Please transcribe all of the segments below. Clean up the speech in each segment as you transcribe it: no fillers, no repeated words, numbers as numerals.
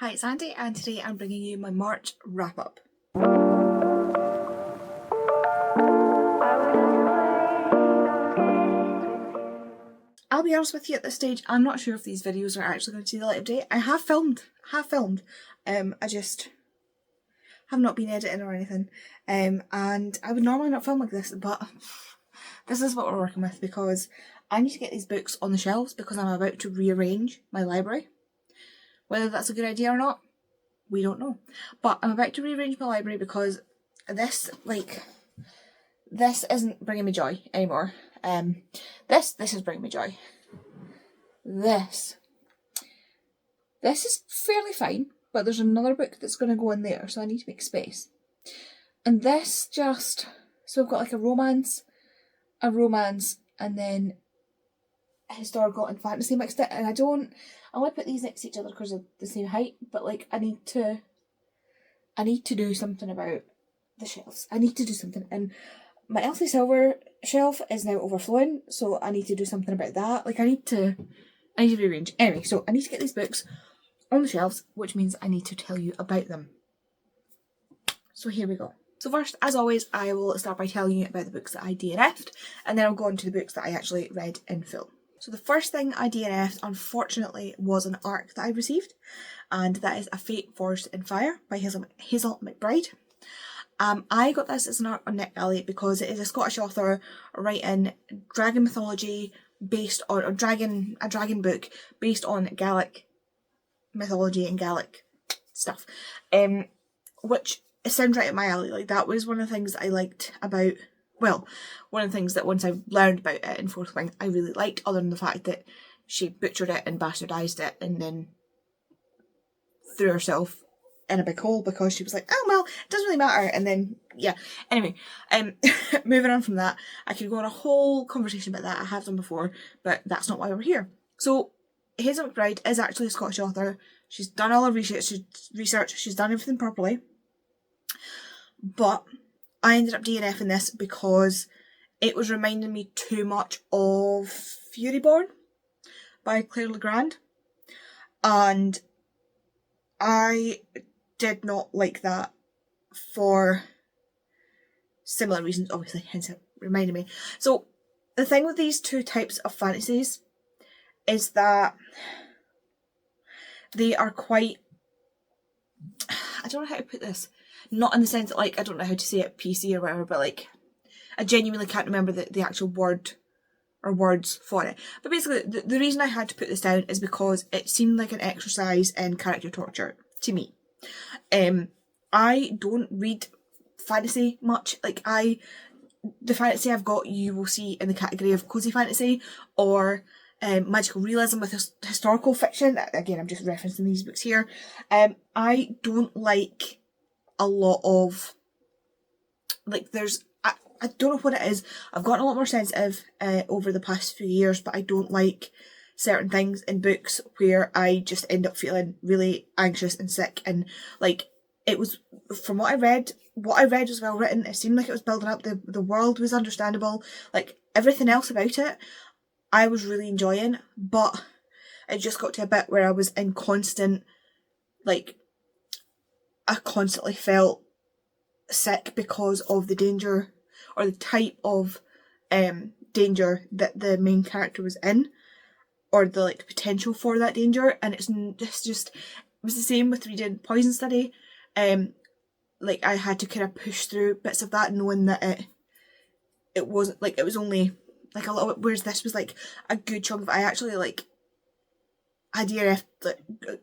Hi, it's Andy, and today I'm bringing you my March wrap-up. I'll be honest with you, at this stage, I'm not sure if these videos are actually going to see the light of day. I have filmed. I just have not been editing or anything. And I would normally not film like this, but this is what we're working with because I need to get these books on the shelves because I'm about to rearrange my library. Whether that's a good idea or not, we don't know. But I'm about to rearrange my library because this isn't bringing me joy anymore. This is bringing me joy. This is fairly fine, but there's another book that's going to go in there, so I need to make space. And this just, so I've got like a romance, and then historical and fantasy mixed in, and I want to put these next to each other because they're the same height, but like I need to do something about the shelves. I need to do something, and my Elsie Silver shelf is now overflowing, so I need to do something about that. Like I need to rearrange. Anyway, so I need to get these books on the shelves, which means I need to tell you about them. So here we go. So first, as always, I will start by telling you about the books that I DNF'd, and then I'll go on to the books that I actually read in full. So the first thing I DNF'd, unfortunately, was an ARC that I received, and that is A Fate Forged in Fire by Hazel McBride. I got this as an ARC on NetGalley because it is a Scottish author writing dragon mythology based on, a dragon book based on Gaelic mythology and Gaelic stuff, which sounds right up my alley. Like that was one of the things that I liked about, well, one of the things that once I learned about it in Fourth Wing, I really liked, other than the fact that she butchered it and bastardised it and then threw herself in a big hole because she was like, oh well, it doesn't really matter, and then yeah. Anyway, moving on from that, I could go on a whole conversation about that. I have done before, but that's not why we're here. So Hazel McBride is actually a Scottish author. She's done all her research, she's done everything properly. But I ended up DNFing this because it was reminding me too much of Furyborn by Claire Legrand, and I did not like that for similar reasons, obviously, hence it reminded me. So the thing with these two types of fantasies is that they are quite, I don't know how to put this, not in the sense that like I don't know how to say it PC or whatever, but like I genuinely can't remember the actual word or words for it. But basically the reason I had to put this down is because it seemed like an exercise in character torture to me. I don't read fantasy much. Like the fantasy I've got, you will see in the category of cozy fantasy or magical realism with historical fiction. Again, I'm just referencing these books here. I don't like a lot of, like, I don't know what it is. I've gotten a lot more sensitive over the past few years, but I don't like certain things in books where I just end up feeling really anxious and sick, and like it was, from what I read was well written. It seemed like it was building up, the world was understandable, like everything else about it I was really enjoying, but it just got to a bit where I was in constant, like, I constantly felt sick because of the danger or the type of danger that the main character was in, or the like potential for that danger. And it's just it was the same with reading Poison Study. Like I had to kind of push through bits of that, knowing that it wasn't like, it was only like a little bit, whereas this was like a good chunk of it. I actually like IDRF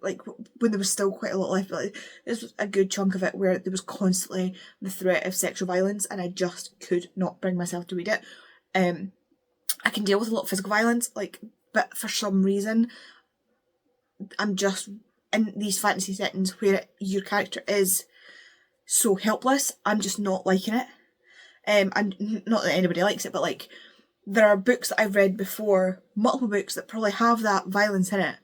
like when there was still quite a lot left, but like, this was a good chunk of it where there was constantly the threat of sexual violence, and I just could not bring myself to read it. I can deal with a lot of physical violence, like, but for some reason I'm just in these fantasy settings where your character is so helpless, I'm just not liking it. And not that anybody likes it, but like there are books that I've read before, multiple books that probably have that violence in it,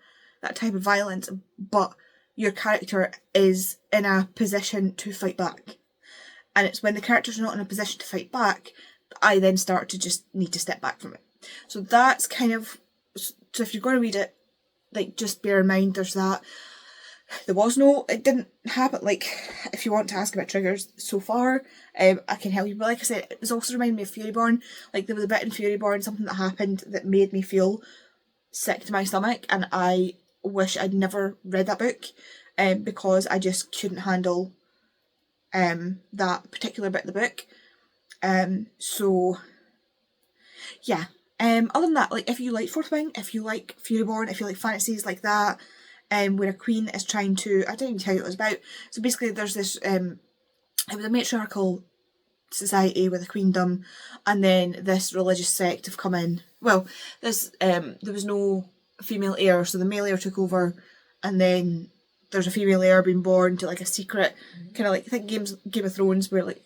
that type of violence, but your character is in a position to fight back. And it's when the character's not in a position to fight back that I then start to just need to step back from it. So that's kind of, so if you're going to read it, like, just bear in mind there's that. it didn't happen. Like, if you want to ask about triggers so far, I can help you. But like I said, it was also reminding me of Furyborn. Like, there was a bit in Furyborn, something that happened that made me feel sick to my stomach, and I wish I'd never read that book, because I just couldn't handle that particular bit of the book. So yeah. Other than that, like, if you like Fourth Wing, if you like Furyborn, if you like fantasies like that, where a queen is trying to, I don't even tell you what it was about. So basically there's this, it was a matriarchal society with a queendom, and then this religious sect have come in. Well, this, there was no female heir, so the male heir took over, and then there's a female heir being born to like a secret, kind of like, I think Game of Thrones, where like,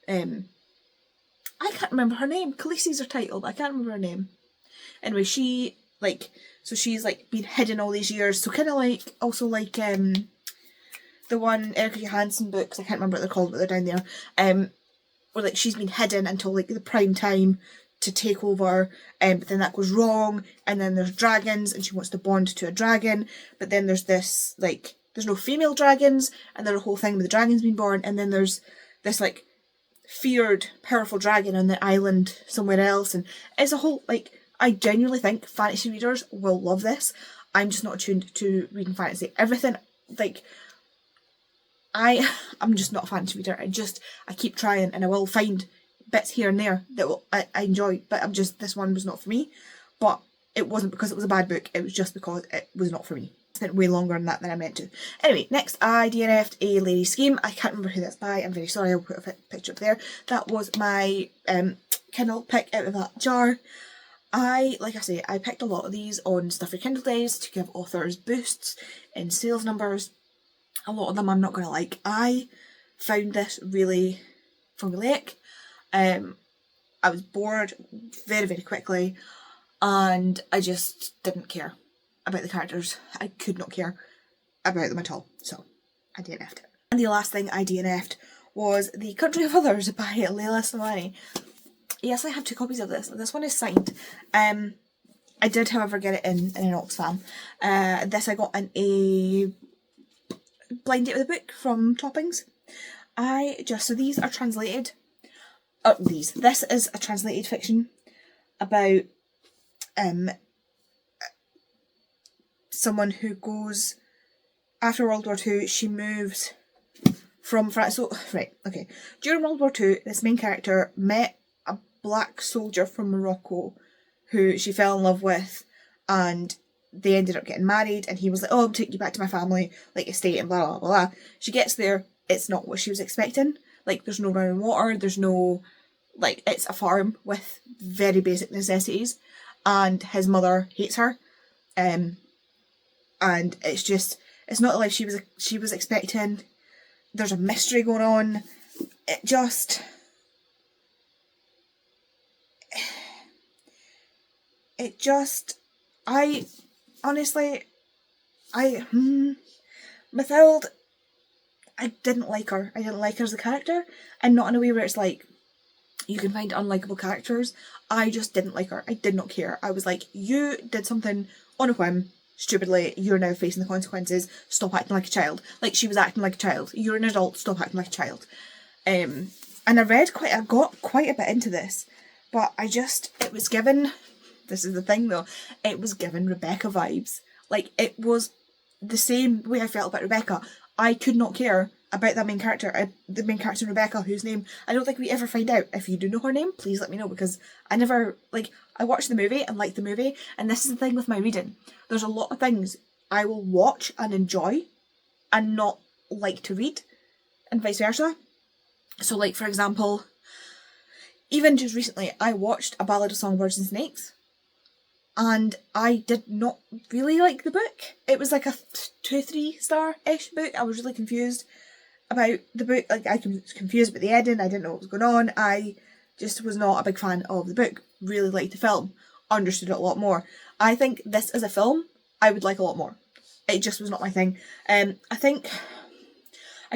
I can't remember her name. Khaleesi's her title, but I can't remember her name. Anyway, she, like, so she's like been hidden all these years. So kind of like, also like the one Erica Johansson books, I can't remember what they're called, but they're down there. Where like she's been hidden until like the prime time to take over, but then that goes wrong, and then there's dragons, and she wants to bond to a dragon, but then there's this, like, there's no female dragons, and there's a whole thing with the dragons being born, and then there's this like feared powerful dragon on the island somewhere else, and it's a whole, like, I genuinely think fantasy readers will love this. I'm just not attuned to reading fantasy. Everything, like, I'm just not a fantasy reader. I keep trying, and I will find bits here and there that I enjoy, but this one was not for me. But it wasn't because it was a bad book, it was just because it was not for me. I spent way longer on that than I meant to. Anyway, next I DNF'd a Lady Scheme. I can't remember who that's by, I'm very sorry, I'll put a picture up there. That was my Kindle pick out of that jar. Like I say, I picked a lot of these on Stuff Your Kindle Days to give authors boosts in sales numbers. A lot of them I'm not going to like. I found this really formulaic. I was bored very, very quickly, and I just didn't care about the characters. I could not care about them at all, so I DNF'd it. And the last thing I DNF'd was The Country of Others by Leila Samani. Yes, I have 2 copies of this. This one is signed. I did, however, get it in an Oxfam. This I got in a blind date with a book from Toppings. So these are translated. This is a translated fiction about someone who goes, after World War II, she moves from France. So, right, okay. During World War II, this main character met a black soldier from Morocco who she fell in love with, and they ended up getting married, and he was like, oh, I'll take you back to my family, like, estate, and blah, blah, blah, blah. She gets there, it's not what she was expecting. Like, there's no running water, there's no, like, it's a farm with very basic necessities, and his mother hates her, and it's just, it's not the life she was expecting. There's a mystery going on. Mathilde, I didn't like her. I didn't like her as a character, and not in a way where it's like, you can find unlikable characters. I just didn't like her. I did not care. I was like, you did something on a whim, stupidly, you're now facing the consequences, stop acting like a child. Like, she was acting like a child. You're an adult, stop acting like a child. And I got quite a bit into this, but it was given, this is the thing though, it was given Rebecca vibes. Like, it was the same way I felt about Rebecca. I could not care about that main character, the main character Rebecca, whose name I don't think we ever find out. If you do know her name, please let me know, because I watched the movie and liked the movie, and this is the thing with my reading. There's a lot of things I will watch and enjoy and not like to read, and vice versa. So, like, for example, even just recently, I watched A Ballad of Songbirds and Snakes, and I did not really like the book. It was like a 2-3 star-ish book. I was really confused about the book. Like, I was confused about the ending. I didn't know what was going on. I just was not a big fan of the book. Really liked the film. Understood it a lot more. I think this as a film, I would like a lot more. It just was not my thing. I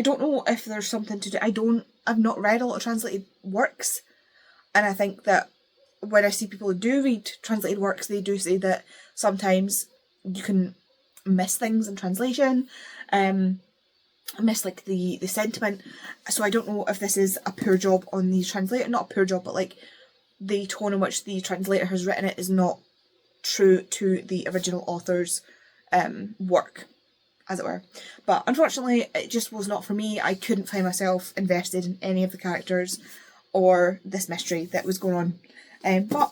don't know if there's something to do. I've not read a lot of translated works, and I think that when I see people who do read translated works, they do say that sometimes you can miss things in translation. I miss like the sentiment. So I don't know if this is a poor job on the translator, not a poor job, but like the tone in which the translator has written it is not true to the original author's work, as it were. But unfortunately, it just was not for me. I couldn't find myself invested in any of the characters or this mystery that was going on. But,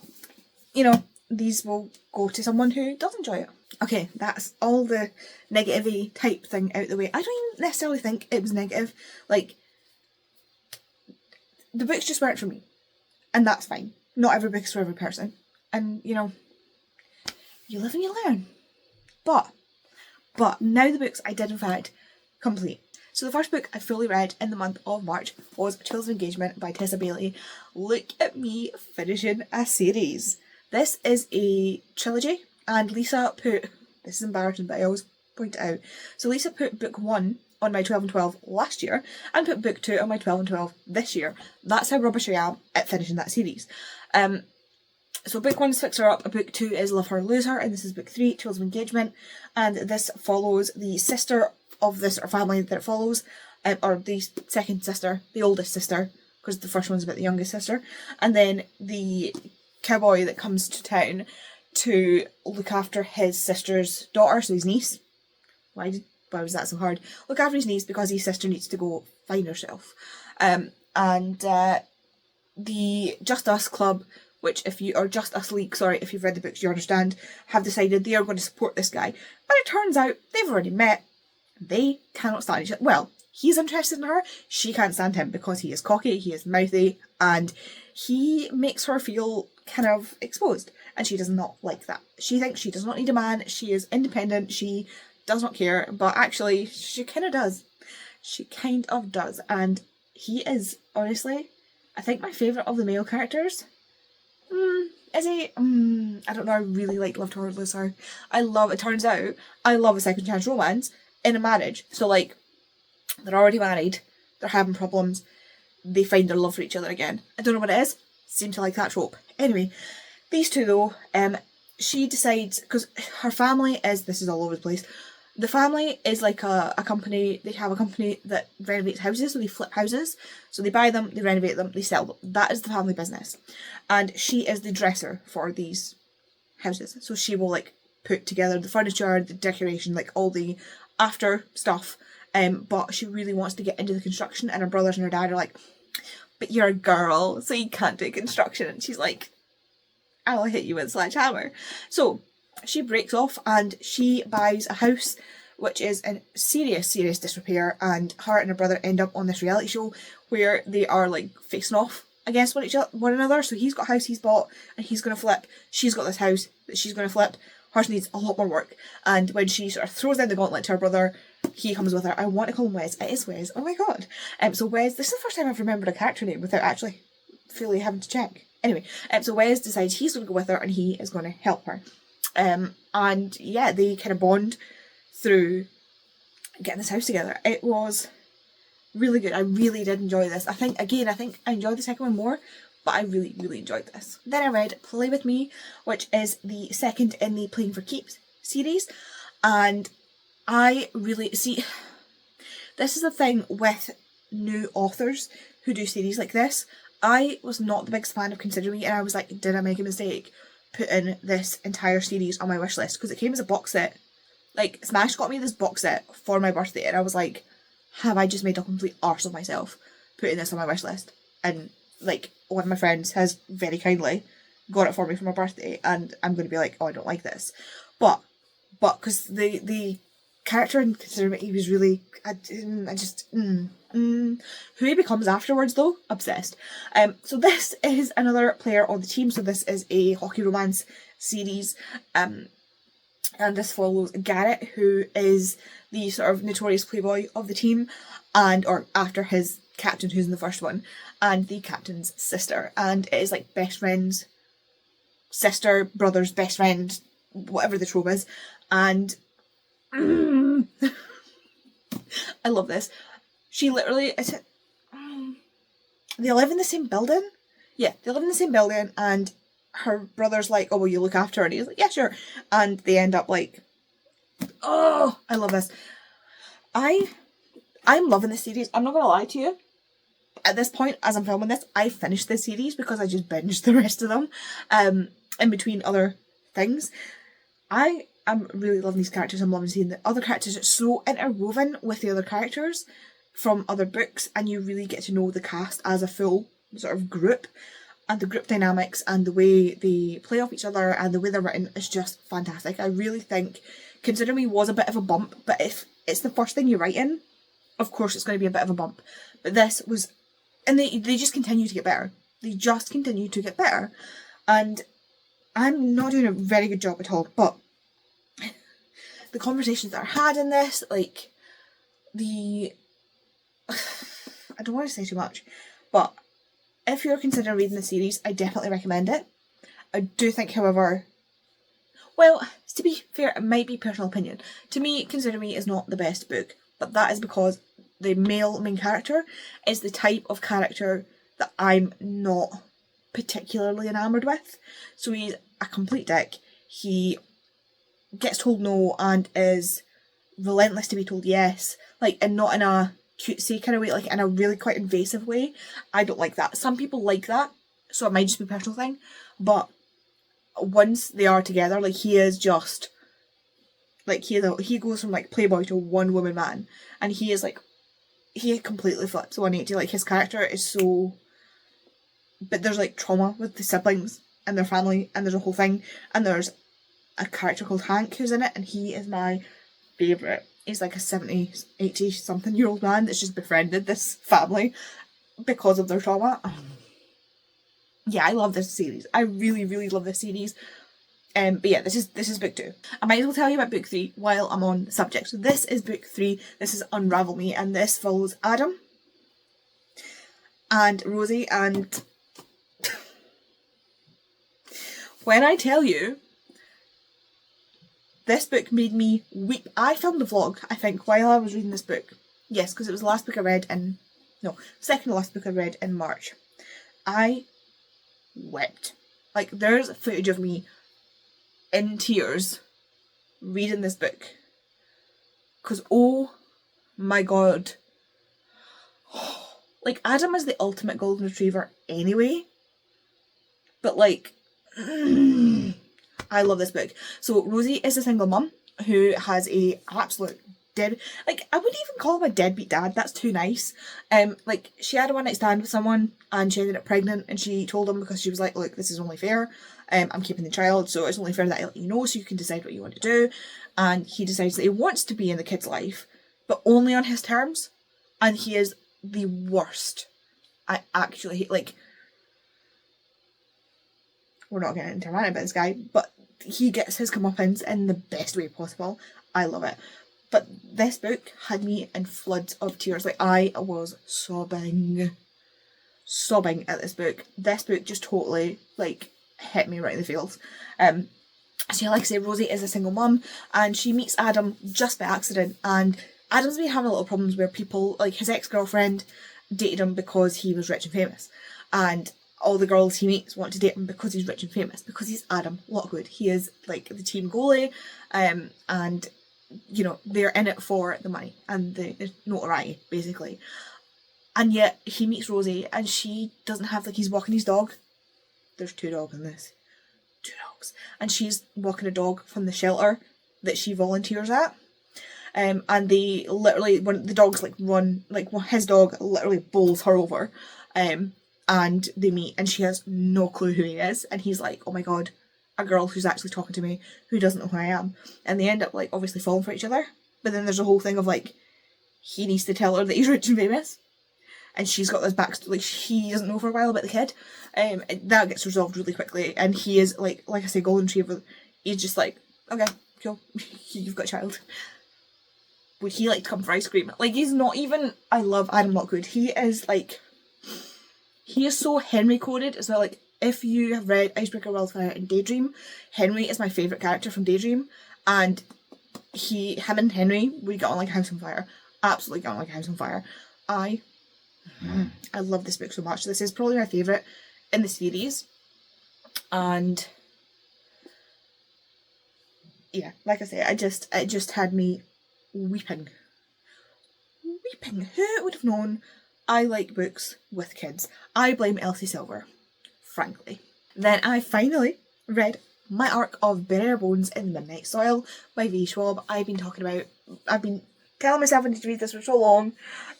you know, these will go to someone who does enjoy it. Okay, that's all the negative-y type thing out the way. I don't even necessarily think it was negative. Like, the books just weren't for me. And that's fine. Not every book is for every person. And, you know, you live and you learn. But now the books I did in fact complete. So the first book I fully read in the month of March was Tales of Engagement by Tessa Bailey. Look at me finishing a series. This is a trilogy, and Lisa put, this is embarrassing but I always point it out, so Lisa put book 1 on my 12 and 12 last year and put book 2 on my 12 and 12 this year. That's how rubbish I am at finishing that series. So book 1 is Fix Her Up, book 2 is Love Her Lose Her, and this is book 3, Tales of Engagement, and this follows the sister of this or family that it follows, or the second sister, the oldest sister, because the first one's about the youngest sister, and then the cowboy that comes to town to look after his sister's daughter, so his niece. Why was that so hard? Look after his niece because his sister needs to go find herself. And the Just Us Club, which if you, or Just Us League, sorry, if you've read the books you understand, have decided they are going to support this guy. But it turns out they've already met. They cannot stand each other. Well, he's interested in her, she can't stand him because he is cocky, he is mouthy, and he makes her feel kind of exposed. And she does not like that. She thinks she does not need a man, she is independent, she does not care, but actually she kind of does. She kind of does. And he is, honestly, I think my favourite of the male characters. Is he? I don't know, I really like Love to Lose Her. It turns out, I love a second chance romance in a marriage. So like, they're already married, they're having problems, they find their love for each other again. I don't know what it is, seem to like that trope. Anyway, these two though, she decides, because her family is, this is all over the place, the family is like a company, they have a company that renovates houses, so they flip houses, so they buy them, they renovate them, they sell them. That is the family business. And she is the dresser for these houses, so she will like put together the furniture, the decoration, like all the after stuff, but she really wants to get into the construction, and her brothers and her dad are like, but you're a girl, so you can't do construction. And she's like, I'll hit you with a sledgehammer. So she breaks off and she buys a house which is in serious disrepair, and her and her brother end up on this reality show where they are like facing off against one another. So he's got a house he's bought and he's going to flip, she's got this house that she's going to flip, hers needs a lot more work, and when she sort of throws down the gauntlet to her brother, he comes with her. I want to call him Wes, it is Wes, oh my god. So Wes, this is the first time I've remembered a character name without actually fully having to check. Anyway, so Wes decides he's going to go with her and he is going to help her. And yeah, they kind of bond through getting this house together. It was really good. I really did enjoy this. I think I enjoyed the second one more, but I really enjoyed this. Then I read Play With Me, which is the second in the Playing for Keeps series, and I really, see, this is the thing with new authors who do series like this. I was not the biggest fan of Consider Me, and I was like, did I make a mistake putting this entire series on my wish list? Because it came as a box set. Like, Smash got me this box set for my birthday, and I was like, have I just made a complete arse of myself putting this on my wish list? And like, one of my friends has very kindly got it for me for my birthday, and I'm going to be like, oh, I don't like this. But because the character in Consider Me, he was really, who he becomes afterwards though, obsessed. So this is another player on the team, so this is a hockey romance series, and this follows Garrett, who is the sort of notorious playboy of the team, or after his captain, who's in the first one, and the captain's sister, and it is like best friend's sister, brother's best friend, whatever the trope is, and I love this. She literally, they live in the same building? Yeah, they live in the same building, and her brother's like, oh, will you look after her? And he's like, yeah, sure. And they end up like Oh, I love this. I'm loving this series. I'm not gonna lie to you. At this point, as I'm filming this, I finished this series because I just binged the rest of them, in between other things. I am really loving these characters. I'm loving seeing the other characters. It's so interwoven with the other characters from other books, and you really get to know the cast as a full sort of group, and the group dynamics and the way they play off each other and the way they're written is just fantastic. I really think Consider Me was a bit of a bump, but if it's the first thing you write in, of course it's going to be a bit of a bump. But this was, and they just continue to get better. They just continue to get better. And I'm not doing a very good job at all, but the conversations that are had in this, like, I don't want to say too much, but if you're considering reading the series, I definitely recommend it. I do think, however, well, to be fair, it might be personal opinion. To me, Consider Me is not the best book, but that is because the male main character is the type of character that I'm not particularly enamoured with. So he's a complete dick. He gets told no and is relentless to be told yes, like, and not in a cutesy kind of way, like in a really quite invasive way. I don't like that. Some people like that, so it might just be a personal thing, but once they are together, like, he is just like, he goes from like playboy to one woman man, and he is like, he completely flips 180. Like, his character is so, but there's like trauma with the siblings and their family, and there's a whole thing, and there's a character called Hank who's in it, and he is my favourite. He's like a 70, 80 something year old man that's just befriended this family because of their trauma. Yeah, I love this series. I really, really love this series. But yeah, this is book 2. I might as well tell you about book 3 while I'm on the subject. So this is book 3. This is Unravel Me, and this follows Adam and Rosie, and when I tell you, this book made me weep. I filmed a vlog, I think, while I was reading this book. Yes, because it was the last book I read in, no, second to last book I read in March. I wept. Like, there's footage of me in tears reading this book. Because, oh my god. Like, Adam is the ultimate golden retriever anyway. But, like, I love this book. So Rosie is a single mum who has a absolute like, I wouldn't even call him a deadbeat dad, that's too nice. Like, she had a one night stand with someone and she ended up pregnant, and she told him, because she was like, look, this is only fair, I'm keeping the child, so it's only fair that I let you know so you can decide what you want to do. And he decides that he wants to be in the kid's life, but only on his terms, and he is the worst. I actually hate, like, we're not getting into ranting about this guy, but he gets his comeuppance in the best way possible. I love it. But this book had me in floods of tears. Like, I was sobbing at this book. This book just totally, like, hit me right in the feels. So, like I say, Rosie is a single mum, and she meets Adam just by accident, and Adam's been having a little problems where people, like, his ex-girlfriend dated him because he was rich and famous, and all the girls he meets want to date him because he's rich and famous, because he's Adam Lockwood. He is, like, the team goalie, and, you know, they're in it for the money and the notoriety, basically. And yet he meets Rosie, and she doesn't have, like, he's walking his dog. There's 2 dogs in this. 2 dogs. And she's walking a dog from the shelter that she volunteers at. And they literally, when the dogs, like, run, like, his dog literally bowls her over. And they meet, and she has no clue who he is, and he's like, oh my god, a girl who's actually talking to me who doesn't know who I am. And they end up, like, obviously falling for each other, but then there's a whole thing of, like, he needs to tell her that he's rich and famous, and she's got this backstory, like, he doesn't know for a while about the kid. That gets resolved really quickly, and he is, like I say, golden retriever. He's just like, okay, cool, you've got a child. Would he like to come for ice cream? Like, he's not even, I love Adam Lockwood. He is, like, he is so Henry coded as well. Like, if you have read Icebreaker, Wildfire and Daydream, Henry is my favourite character from Daydream, and him and Henry, we got on like a house on fire. Absolutely got on like a house on fire. I love this book so much. This is probably my favourite in the series, and yeah, like I say, it just had me weeping. Weeping. Who would have known I like books with kids? I blame Elsie Silver, frankly. Then I finally read my arc of Bare Bones in the Midnight Soil by V. Schwab. I've been telling myself I need to read this for so long,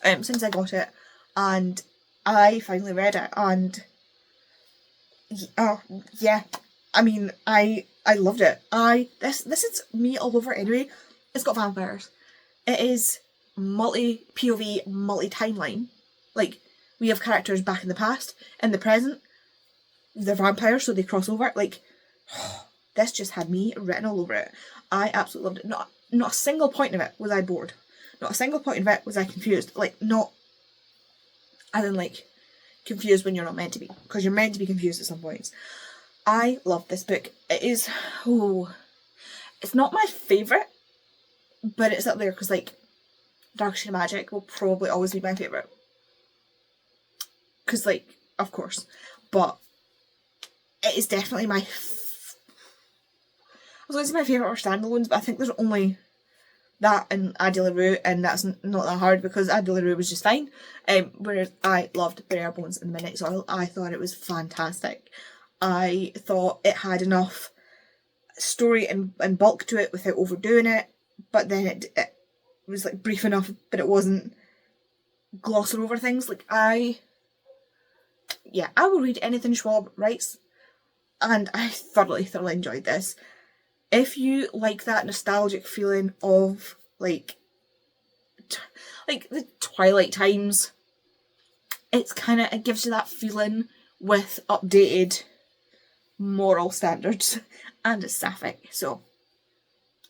since I got it, and I finally read it, and yeah, I mean, I loved it. This is me all over anyway. It's got vampires. It is multi-POV, multi-timeline. Like, we have characters back in the past, in the present. They're vampires, so they cross over. Like, this just had me written all over it. I absolutely loved it. Not a single point of it was I bored. Not a single point of it was I confused. Like, not as in, like, confused when you're not meant to be. Because you're meant to be confused at some points. I love this book. It is, it's not my favourite, but it's up there because, like, Dark Shade of Magic will probably always be my favourite. Because, like, of course. But it is definitely I was going to say my favourite or standalones, but I think there's only that and Adela Rue, and that's not that hard because Adela Rue was just fine. Whereas I loved Bare Bones in the Midnight Soil. I thought it was fantastic. I thought it had enough story and bulk to it without overdoing it, but then it was like brief enough, but it wasn't glossing over things. Like, I will read anything Schwab writes, and I thoroughly enjoyed this. If you like that nostalgic feeling of like the Twilight times, it gives you that feeling with updated moral standards, and it's sapphic, so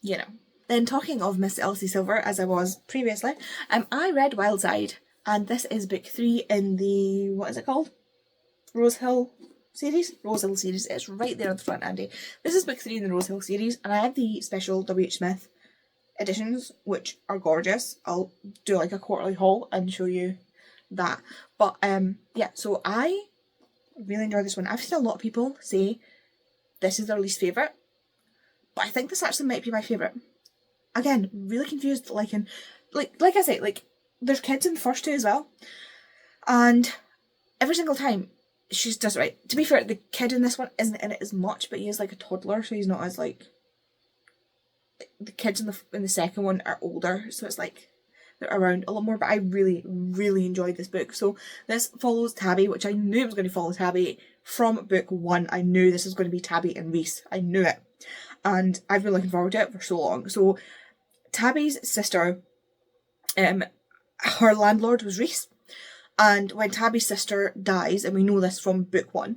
you know. Then, talking of Miss Elsie Silver, as I was previously, I read Wildside, and this is book 3 in the, what is it called? Rosehill series? Rosehill series. It's right there on the front, Andy. This is book 3 in the Rosehill series, and I have the special W.H. Smith editions, which are gorgeous. I'll do like a quarterly haul and show you that. But yeah, so I really enjoyed this one. I've seen a lot of people say this is their least favourite, but I think this actually might be my favourite. Again, really confused, like I say, like, there's kids in the first two as well, and every single time she does it right. To be fair, the kid in this one isn't in it as much, but he is like a toddler, so he's not as like, the kids in the second one are older, so it's like they're around a lot more. But I really enjoyed this book. So this follows Tabby, which I knew it was going to follow Tabby from book 1. I knew this was going to be Tabby and Reese. I knew it, and I've been looking forward to it for so long. So Tabby's sister, her landlord was Reese, and when Tabby's sister dies, and we know this from book 1,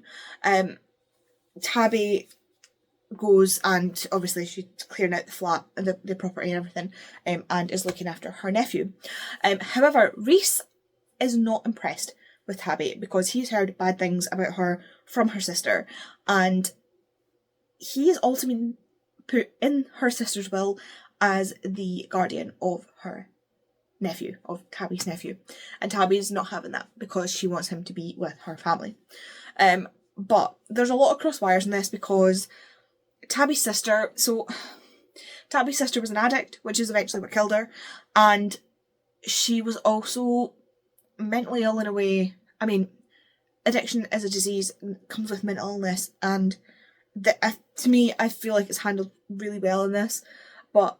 Tabby goes, and obviously she's clearing out the flat and the property and everything, and is looking after her nephew. However, Reese is not impressed with Tabby because he's heard bad things about her from her sister, and he is also been put in her sister's will as the guardian of her nephew, of Tabby's nephew, and Tabby's not having that because she wants him to be with her family. But there's a lot of cross wires in this because Tabby's sister was an addict, which is eventually what killed her, and she was also mentally ill in a way. I mean, addiction is a disease, comes with mental illness, and to me, I feel like it's handled really well in this, but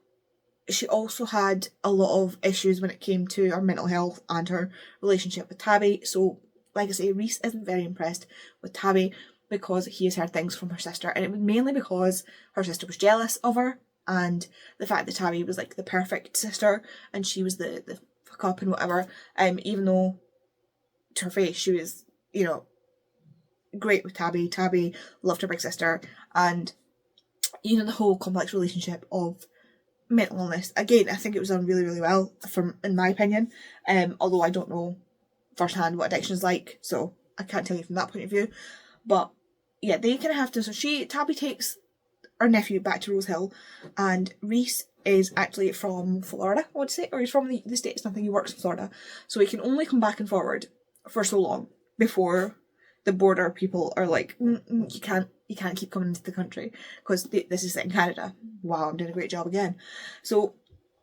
she also had a lot of issues when it came to her mental health and her relationship with Tabby. So, like I say, Reese isn't very impressed with Tabby because he has heard things from her sister, and it was mainly because her sister was jealous of her, and the fact that Tabby was like the perfect sister and she was the fuck up and whatever, even though to her face she was, you know, great with Tabby. Tabby loved her big sister, and you know, the whole complex relationship of mental illness. Again, I think it was done really well, in my opinion, although I don't know firsthand what addiction is like, so I can't tell you from that point of view. But yeah, they kind of have to. So Tabby takes her nephew back to Rose Hill, and Reese is actually from Florida, I would say, or he's from the States. I think he works in Florida, so he can only come back and forward for so long before the border people are like, you can't you can't keep coming into the country because this is set in Canada. Wow, I'm doing a great job again. So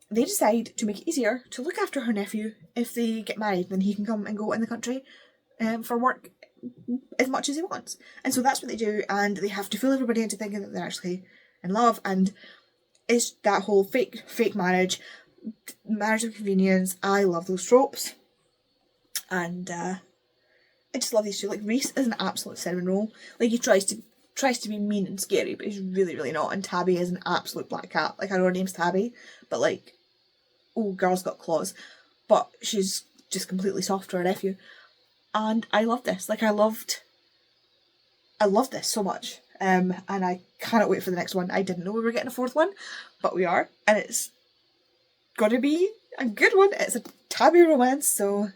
they decide to make it easier to look after her nephew. If they get married, then he can come and go in the country for work as much as he wants. And so that's what they do, and they have to fool everybody into thinking that they're actually in love, and it's that whole fake marriage of convenience. I love those tropes. And I just love these two. Like, Reese is an absolute cinnamon roll. Like, he tries to be mean and scary, but he's really, really not. And Tabby is an absolute black cat. Like, I know her name's Tabby, but like, oh, girl's got claws. But she's just completely soft to her nephew. And I love this. Like, I loved this so much. And I cannot wait for the next one. I didn't know we were getting a fourth one, but we are. And it's gonna be a good one. It's a tabby romance, so...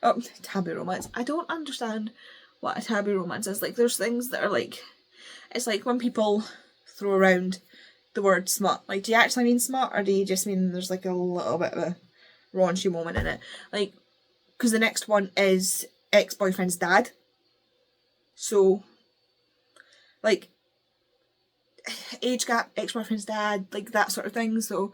Oh, tabby romance. I don't understand what a tabby romance is. Like, there's things that are like... It's like when people throw around the word smut. Like, do you actually mean smut, or do you just mean there's like a little bit of a raunchy moment in it? Like, because the next one is ex-boyfriend's dad. So, like, age gap, ex-boyfriend's dad, like that sort of thing. So,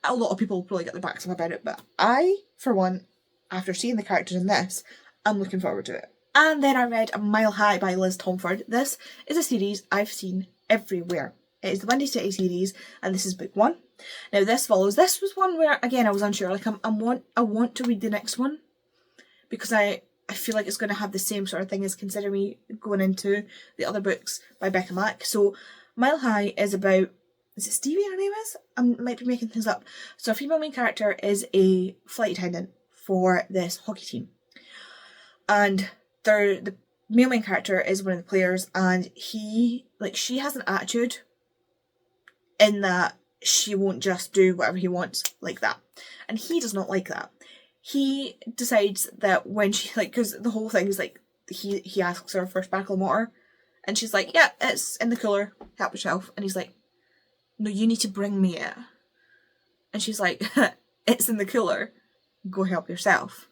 a lot of people probably get their backs up about it, but I, for one, after seeing the characters in this, I'm looking forward to it. And then I read A Mile High by Liz Tomford. This is a series I've seen everywhere. It is the Windy City series, and this is book 1. Now this follows. This was one where, again, I was unsure. Like, I want to read the next one because I feel like it's going to have the same sort of thing as Consider Me going into the other books by Becca Mack. So Mile High is about, is it Stevie her name is? I might be making things up. So a female main character is a flight attendant for this hockey team. And the male main character is one of the players, and she has an attitude in that she won't just do whatever he wants like that. And he does not like that. He decides that when she, like, because the whole thing is like, he asks her for sparkling water, and she's like, yeah, it's in the cooler, help yourself. And he's like, no, you need to bring me it. And she's like, it's in the cooler, go help yourself.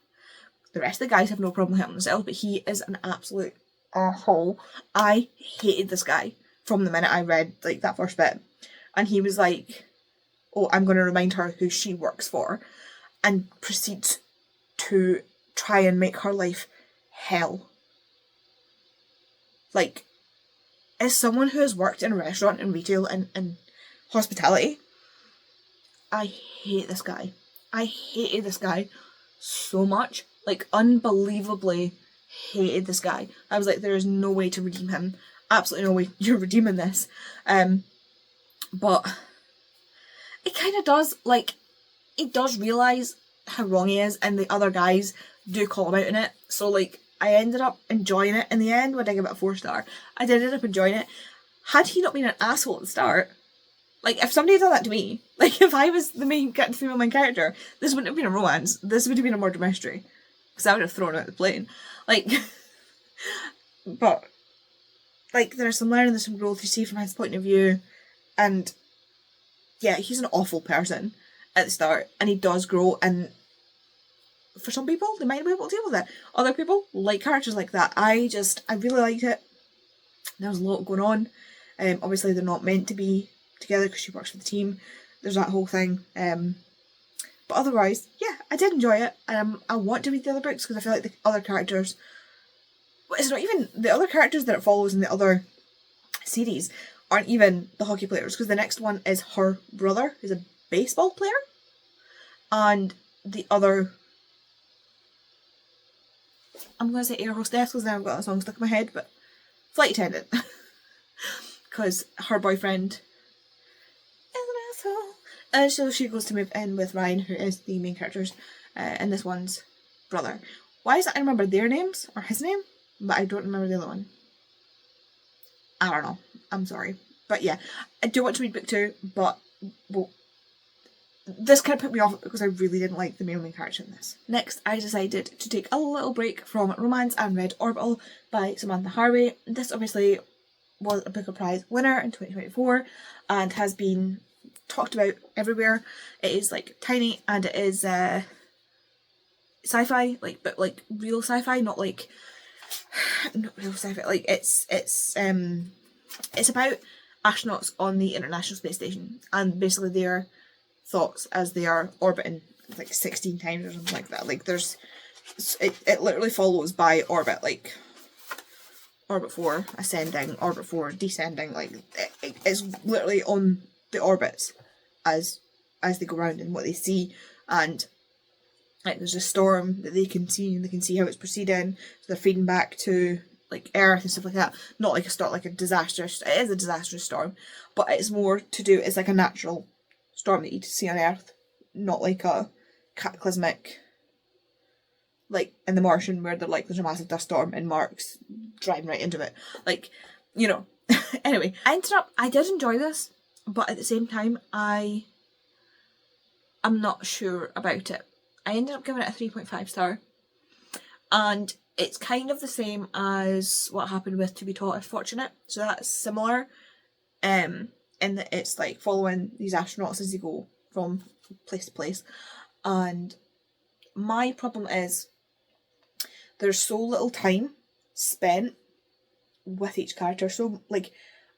The rest of the guys have no problem helping themselves, but he is an absolute asshole. I hated this guy from the minute I read, like, that first bit. And he was like, oh, I'm going to remind her who she works for, and proceeds to try and make her life hell. Like, as someone who has worked in a restaurant and retail and hospitality, I hate this guy. I hated this guy so much. Like, unbelievably hated this guy. I was like, there is no way to redeem him. Absolutely no way you're redeeming this. But it kind of does, like, it does realise how wrong he is, and the other guys do call him out in it. So, like, I ended up enjoying it in the end. When I give it a 4-star, I did end up enjoying it. Had he not been an asshole at the start, like, if somebody had done that to me, like, if I was the female main character, this wouldn't have been a romance. This would have been a murder mystery. Because I would have thrown out the plane. Like, but, like, there's some learning, there's some growth you see from his point of view. And, yeah, he's an awful person at the start. And he does grow. And for some people, they might be able to deal with it. Other people like characters like that. I really liked it. There's a lot going on. Obviously, they're not meant to be together because she works for the team. There's that whole thing. But otherwise, yeah, I did enjoy it. I want to read the other books because I feel like the other characters... Well, it's not even... The other characters that it follows in the other series aren't even the hockey players, because the next one is her brother, who's a baseball player. And the other... I'm going to say air hostess because now I've got that song stuck in my head, but flight attendant. Because her boyfriend is an asshole. And so she goes to move in with Ryan, who is the main character's and this one's brother. Why is it I remember their names, or his name, but I don't remember the other one? I don't know. I'm sorry. But yeah, I do want to read book 2, but, well, this kind of put me off because I really didn't like the main character in this. Next, I decided to take a little break from romance and read Orbital by Samantha Harvey. This obviously was a Booker Prize winner in 2024 and has been talked about everywhere. It is like tiny, and it is sci-fi, like, but like real sci-fi, not like not real sci-fi. Like it's about astronauts on the International Space Station and basically their thoughts as they are orbiting like 16 times or something like that. Like there's it literally follows by orbit, like orbit 4 ascending, orbit 4 descending. Like it's literally on the orbits as they go around and what they see. And like there's a storm that they can see and they can see how it's proceeding, so they're feeding back to like Earth and stuff like that. Not like a disastrous, it is a disastrous storm, but it's more to do, it's like a natural storm that you see on Earth, not like a cataclysmic like in The Martian where they're like there's a massive dust storm and Mark's driving right into it. Like, you know. Anyway, I did enjoy this, but at the same time I'm not sure about it. I ended up giving it a 3.5 star, and it's kind of the same as what happened with To Be Taught If Fortunate, so that's similar in that it's like following these astronauts as they go from place to place. And my problem is there's so little time spent with each character. So like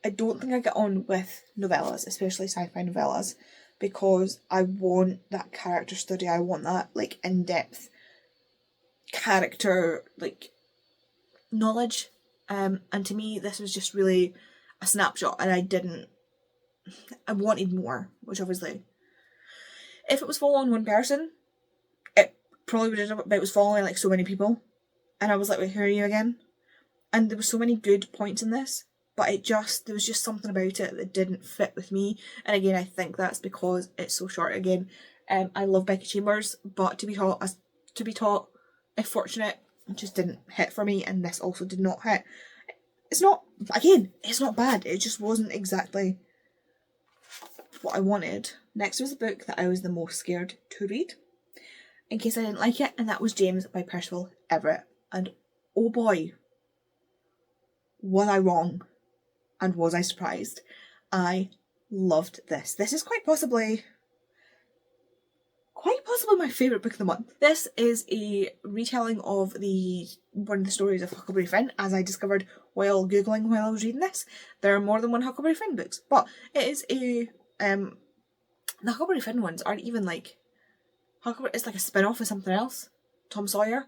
I don't think I get on with novellas, especially sci-fi novellas, because I want that character study. I want that like in-depth character like knowledge. And to me this was just really a snapshot, and I wanted more, which obviously if it was following one person it probably would have done, but it was following like so many people and I was like, wait, who are you again? And there were so many good points in this, but there was just something about it that didn't fit with me. And again, I think that's because it's so short. Again, I love Becca Chambers, but To Be Taught If Fortunate just didn't hit for me, and this also did not hit. It's not bad, it just wasn't exactly what I wanted. Next was a book that I was the most scared to read, in case I didn't like it, and that was James by Percival Everett. And oh boy, was I wrong, and was I surprised. I loved this. This is quite possibly my favourite book of the month. This is a retelling of one of the stories of Huckleberry Finn, as I discovered while Googling while I was reading this. There are more than one Huckleberry Finn books, but it is the Huckleberry Finn ones aren't even like it's like a spin-off of something else, Tom Sawyer.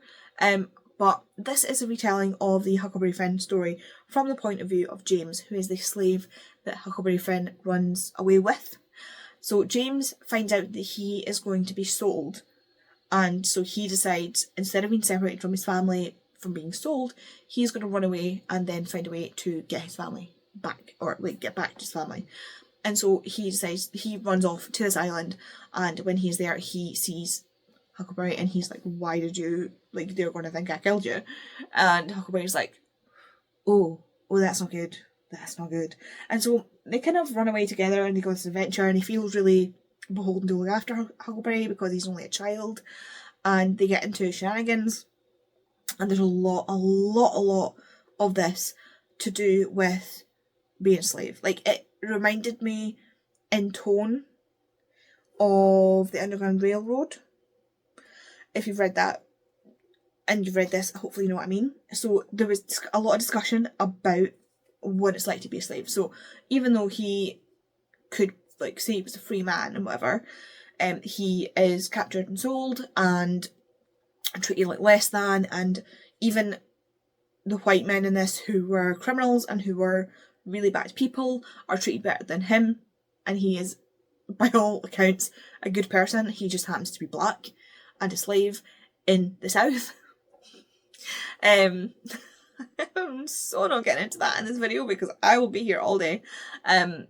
But this is a retelling of the Huckleberry Finn story from the point of view of James, who is the slave that Huckleberry Finn runs away with. So James finds out that he is going to be sold, and so he decides, instead of being separated from his family from being sold, he's going to run away and then find a way to get his family back, or like get back to his family. And so he decides, he runs off to this island, and when he's there he sees Huckleberry and he's like, why did you, like, they're going to think I killed you. And Huckleberry's like, oh that's not good, and so they kind of run away together and they go on this adventure, and he feels really beholden to look after Huckleberry because he's only a child, and they get into shenanigans, and there's a lot of this to do with being a slave. Like, it reminded me in tone of the Underground Railroad. If you've read that and you've read this, hopefully you know what I mean. So there was a lot of discussion about what it's like to be a slave. So even though he could like say he was a free man and whatever, he is captured and sold and treated like less than, and even the white men in this who were criminals and who were really bad people are treated better than him, and he is by all accounts a good person. He just happens to be black and a slave in the South. I'm so not getting into that in this video because I will be here all day. But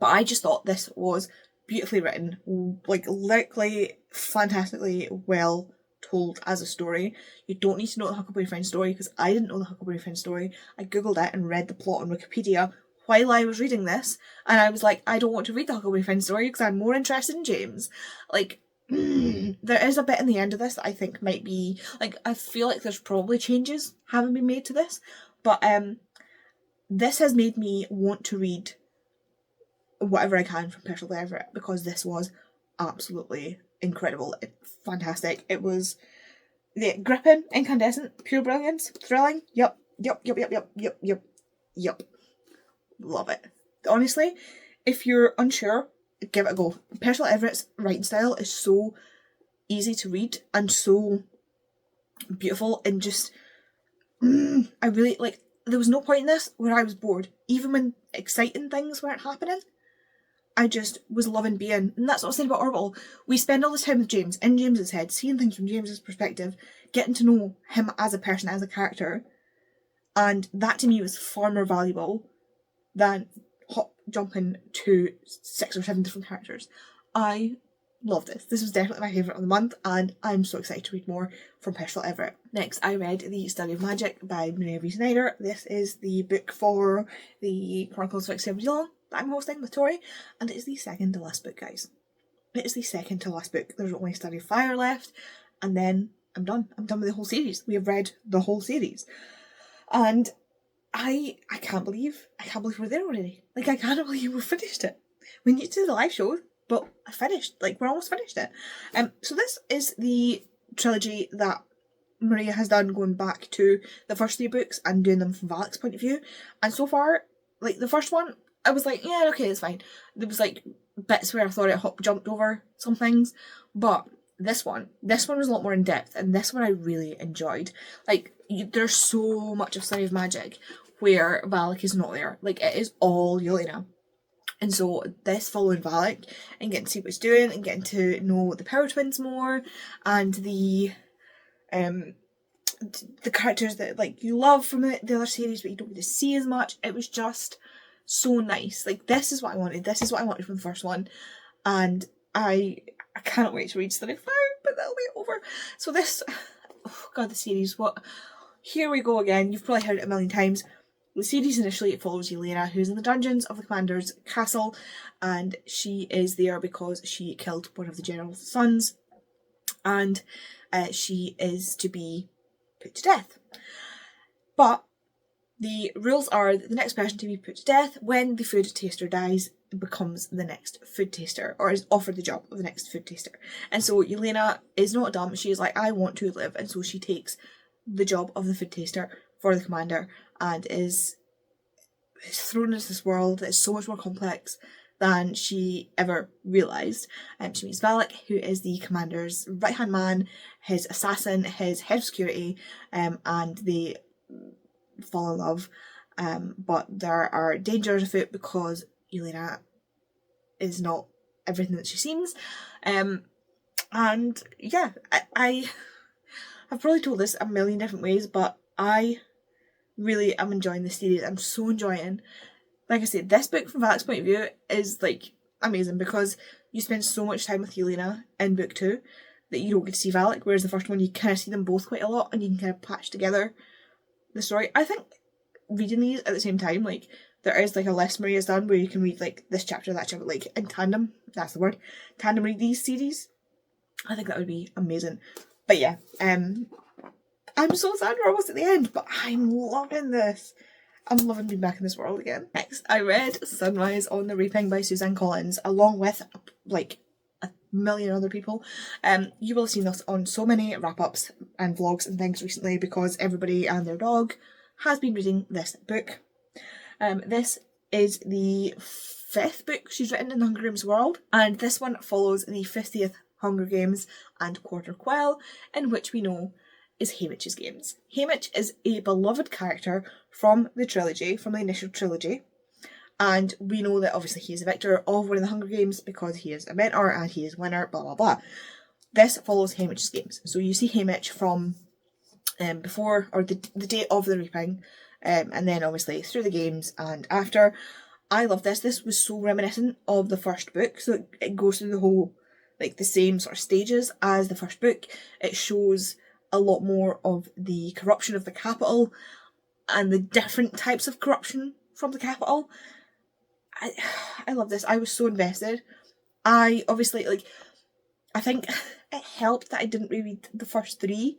I just thought this was beautifully written, like lyrically, fantastically well told as a story. You don't need to know the Huckleberry Finn story because I didn't know the Huckleberry Finn story. I googled it and read the plot on Wikipedia while I was reading this, and I was like, I don't want to read the Huckleberry Finn story because I'm more interested in James. Like, there is a bit in the end of this that I think might be, like, I feel like there's probably changes having been made to this, but this has made me want to read whatever I can from Percival Everett because this was absolutely incredible, fantastic. It was Yeah, gripping, incandescent, pure brilliance, thrilling. Yep. Love it. Honestly, if you're unsure, give it a go. Percival Everett's writing style is so easy to read and so beautiful, and just I really like. There was no point in this where I was bored, even when exciting things weren't happening. I just was loving being, and that's what I was saying about Orbital. We spend all this time with James, in James's head, seeing things from James's perspective, getting to know him as a person, as a character, and that to me was far more valuable than jumping to 6 or 7 different characters. I love this. This was definitely my favourite of the month, and I'm so excited to read more from Percival Everett. Next, I read The Study of Magic by Maria V. Snyder. This is the book for the Chronicles of Excevion that I'm hosting with Tori, and it is the second to last book, guys. It is the second to last book. There's only Study of Fire left, and then I'm done. I'm done with the whole series. We have read the whole series. And I can't believe we're there already. Like, I can't believe we've finished it. We need to do the live show, but I finished. Like, we're almost finished it. So this is the trilogy that Maria has done, going back to the first 3 books and doing them from Valak's point of view. And so far, like, the first one, I was like, yeah, okay, it's fine. There was, like, bits where I thought it jumped over some things, but this one was a lot more in depth, and this one I really enjoyed. Like, there's so much of Study of Magic where Valak is not there. Like, it is all Yelena. And so this following Valak and getting to see what he's doing and getting to know the Power Twins more, and the characters that, like, you love from the other series but you don't get to see as much. It was just so nice. Like, this is what I wanted. This is what I wanted from the first one. And I cannot wait to read Study of Fire, but that'll be over. So this, oh god, the series, what? Here we go again. You've probably heard it a million times. The series initially, it follows Yelena, who's in the dungeons of the commander's castle, and she is there because she killed one of the general's sons, and she is to be put to death. But the rules are that the next person to be put to death, when the food taster dies, becomes the next food taster, or is offered the job of the next food taster. And so Yelena is not dumb. She is like, I want to live, and so she takes the job of the food taster for the commander, and is thrown into this world that is so much more complex than she ever realised. She meets Valak, who is the commander's right-hand man, his assassin, his head of security, and they fall in love. But there are dangers afoot because Yelena is not everything that she seems. And yeah, I've probably told this a million different ways, but I really am enjoying this series. I'm so enjoying. Like I said, this book from Valak's point of view is, like, amazing because you spend so much time with Yelena in book 2 that you don't get to see Valak, whereas the first one you kind of see them both quite a lot and you can kind of patch together the story. I think reading these at the same time, like, there is like a list Maria's done where you can read like this chapter, that chapter, like in tandem. That's the word. Tandem read these series. I think that would be amazing. But yeah, I'm so sad we're almost at the end, but I'm loving this. I'm loving being back in this world again. Next, I read Sunrise on the Reaping by Suzanne Collins, along with like a million other people. You will have seen this on so many wrap-ups and vlogs and things recently because everybody and their dog has been reading this book. This is the 5th book she's written in the Hunger Games world, and this one follows the 50th Hunger Games and Quarter Quell, in which we know is Haymitch's games. Haymitch is a beloved character from the trilogy, from the initial trilogy, and we know that obviously he is a victor of one of the Hunger Games because he is a mentor and he is winner, blah blah blah. This follows Haymitch's games. So you see Haymitch from before, or the day of the Reaping, and then obviously through the games and after. I love this. This was so reminiscent of the first book, so it goes through the whole, like, the same sort of stages as the first book. It shows a lot more of the corruption of the capital and the different types of corruption from the capital. I love this. I was so invested. I obviously, like, I think it helped that I didn't reread the first 3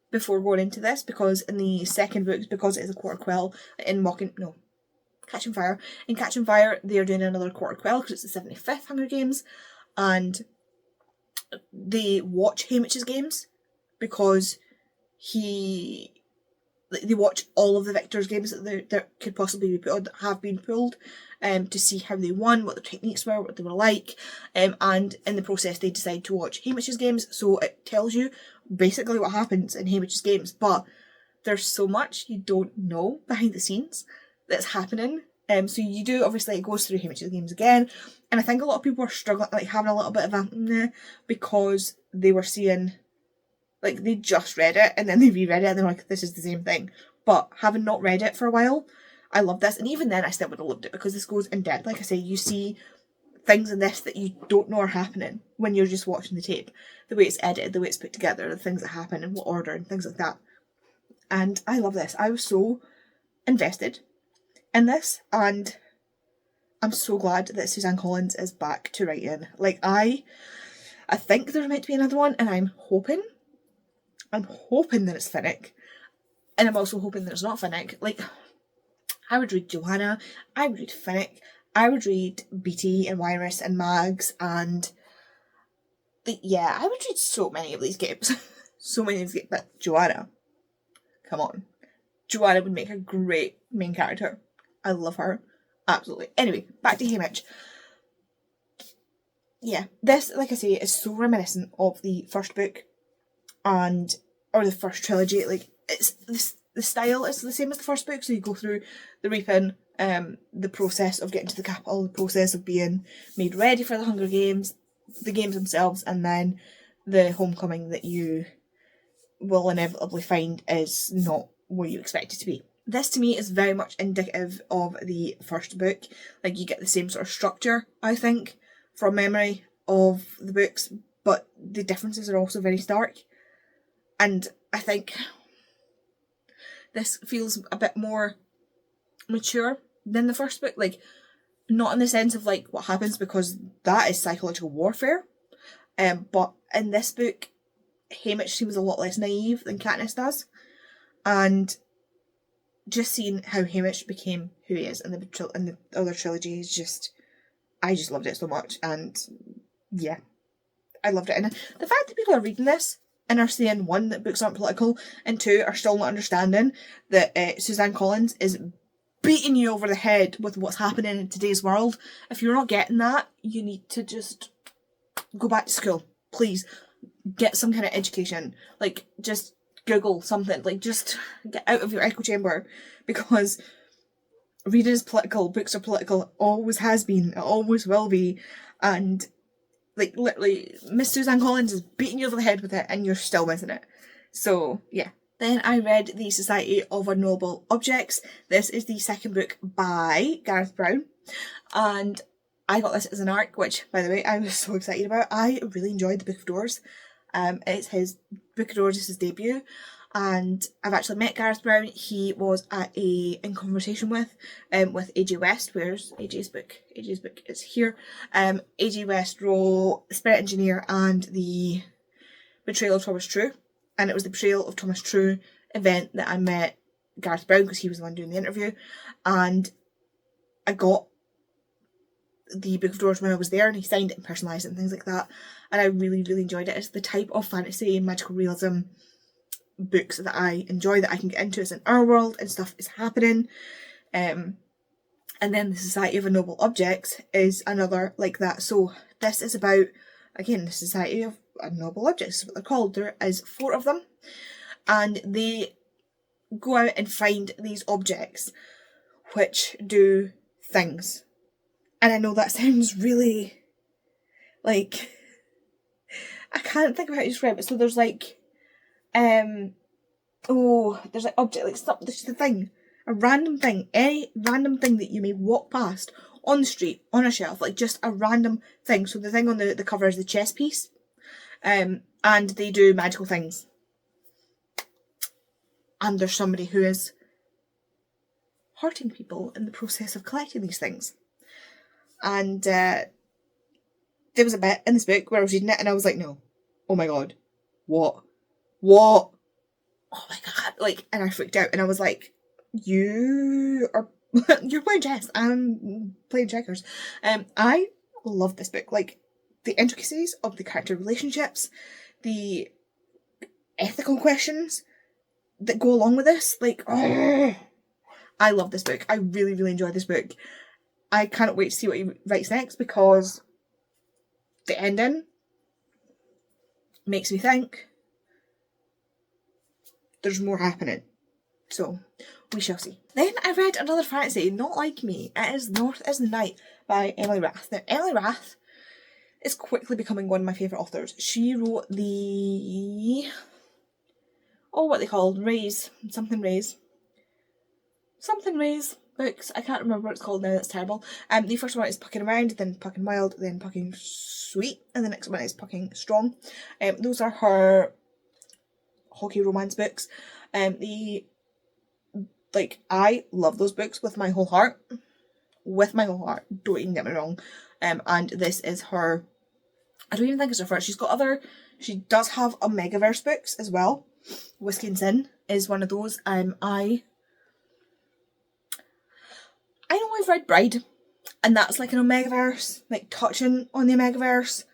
before going into this, because in the second book, because it is a Quarter Quell, in Catching Fire. In Catching Fire, they're doing another Quarter Quell because it's the 75th Hunger Games, and they watch Haymitch's games because they watch all of the victors' games that could possibly be put on, that have been pulled, to see how they won, what the techniques were, what they were like, and in the process they decide to watch Hamish's games, so it tells you basically what happens in Hamish's games, but there's so much you don't know behind the scenes that's happening. So you do, obviously, it goes through Hamish's games again, and I think a lot of people are struggling, like having a little bit of a because they were seeing, like, they just read it and then they reread it and they're like, this is the same thing. But having not read it for a while, I love this, and even then I still would have loved it because this goes in depth. Like I say, you see things in this that you don't know are happening when you're just watching the tape. The way it's edited, the way it's put together, the things that happen, in what order, and things like that. And I love this. I was so invested in this, and I'm so glad that Suzanne Collins is back to writing. Like, I think there's meant to be another one, and I'm hoping that it's Finnick, and I'm also hoping that it's not Finnick. Like, I would read Joanna, I would read Finnick, I would read Beatty and Wirus and Mags, and yeah, I would read so many of these games. So many of these games, but Joanna, come on. Joanna would make a great main character. I love her. Absolutely. Anyway, back to Hamish. Yeah, this, like I say, is so reminiscent of the first book, or the first trilogy. Like, it's the style is the same as the first book, so you go through the reaping, the process of getting to the capital, the process of being made ready for the Hunger Games, the games themselves, and then the homecoming that you will inevitably find is not where you expect it to be. This to me is very much indicative of the first book. Like, you get the same sort of structure, I think, from memory of the books, but the differences are also very stark. And I think this feels a bit more mature than the first book. Like, not in the sense of, like, what happens, because that is psychological warfare. But in this book, Hamish seems a lot less naive than Katniss does. And just seeing how Hamish became who he is in the other trilogy is just, I just loved it so much. And yeah, I loved it. And the fact that people are reading this and are saying, one, that books aren't political, and two, are still not understanding that Suzanne Collins is beating you over the head with what's happening in today's world. If you're not getting that, you need to just go back to school. Please, get some kind of education. Like, just Google something. Like, just get out of your echo chamber, because reading is political, books are political, it always has been, it always will be, and like, literally, Miss Suzanne Collins is beating you over the head with it and you're still missing it. So, yeah. Then I read The Society of Unknowable Objects. This is the second book by Gareth Brown, and I got this as an ARC, which, by the way, I was so excited about. I really enjoyed the Book of Doors. It's his Book of Doors is his debut, and I've actually met Gareth Brown. He was in conversation with AJ West. Where's AJ's book? AJ's book is here. AJ West wrote Spirit Engineer and the Betrayal of Thomas True, and it was the Betrayal of Thomas True event that I met Gareth Brown, because he was the one doing the interview, and I got the Book of Doors when I was there, and he signed it and personalised it and things like that, and I really, really enjoyed it. It's the type of fantasy and magical realism books that I enjoy, that I can get into. It's in our world and stuff is happening. And then The Society of Unknowable Objects is another like that. So this is about, again, the Society of Unknowable Objects is what they're called. There is 4 of them, and they go out and find these objects which do things. And I know that sounds really, like, I can't think of how to describe it. So there's like, there's like object, like something, just a thing, a random thing, any random thing that you may walk past on the street, on a shelf, like just a random thing. So the thing on the cover is the chess piece, and they do magical things. And there's somebody who is hurting people in the process of collecting these things. And there was a bit in this book where I was reading it and I was like, no, oh my god, what, oh my god, like, and I freaked out and I was like, you're playing chess, I'm playing checkers. I love this book, like, the intricacies of the character relationships, the ethical questions that go along with this. Like, oh, I love this book. I really, really enjoy this book. I cannot wait to see what he writes next, because the ending makes me think there's more happening. So, we shall see. Then I read another fantasy, Not Like Me. It is North is the Night by Emily Rath. Now, Emily Rath is quickly becoming one of my favourite authors. She wrote the... oh, what they called? Something Rays books. I can't remember what it's called now, that's terrible. The first one is Pucking Around, then Pucking Wild, then Pucking Sweet, and the next one is Pucking Strong. Those are her hockey romance books. I love those books with my whole heart. Don't even get me wrong. And this is her... I don't even think it's her first. She does have Omegaverse books as well. Whiskey and Sin is one of those. I know I've read Bride, and that's like an Omegaverse, like touching on the Omegaverse